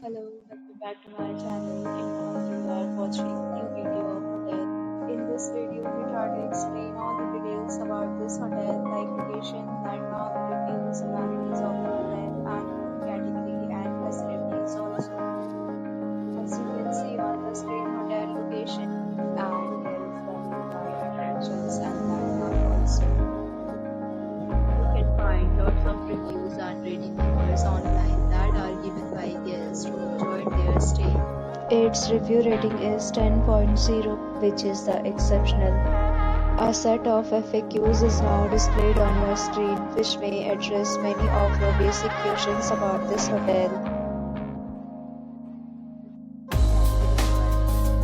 Hello, welcome back to my channel. In now you are watching new video of hotel. In this video, we try to explain all the details about this hotel, like location, landmark, reviews, amenities of the hotel, and room category and facilities also. As you can see on the screen, hotel location, and here is the nearby attractions and landmark also. You can find lots of reviews and rating numbers online that are given by guests who enjoyed their stay. Its review rating is 10.0, which is the exceptional. A set of FAQs is now displayed on your screen, which may address many of your basic questions about this hotel.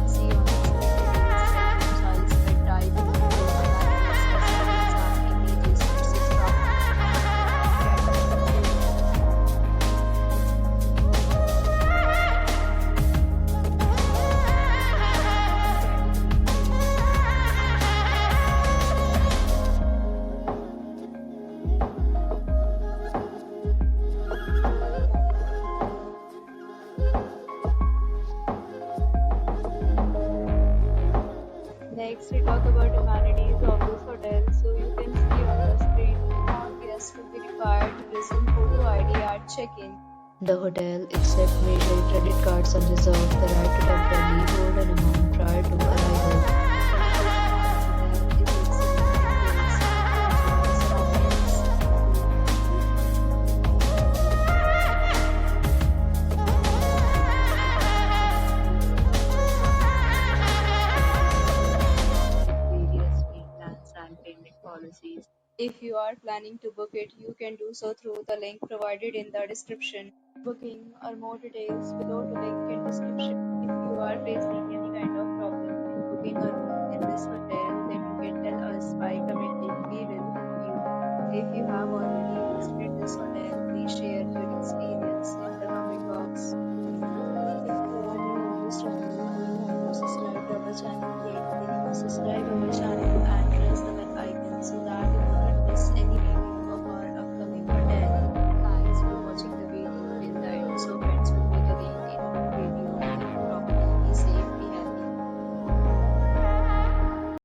See on the screen details like room size, bed type, room amenities, facilities, and images, etc. Next, we talk about amenities of this hotel. So you can see on the screen, all guests will be required to present photo ID at check-in. The hotel accepts major credit cards and reserves the right to temporarily hold an amount prior to arrival. Various pay plans and payment policies. If you are planning to book it, you can do so through the link provided in the description. Booking or more details below the link in description. If you are facing any kind of problem in booking a room in this hotel, then you can tell us by commenting. We will help you. If you have already visited this hotel, please share your experience in the comment box. If you are new on this channel,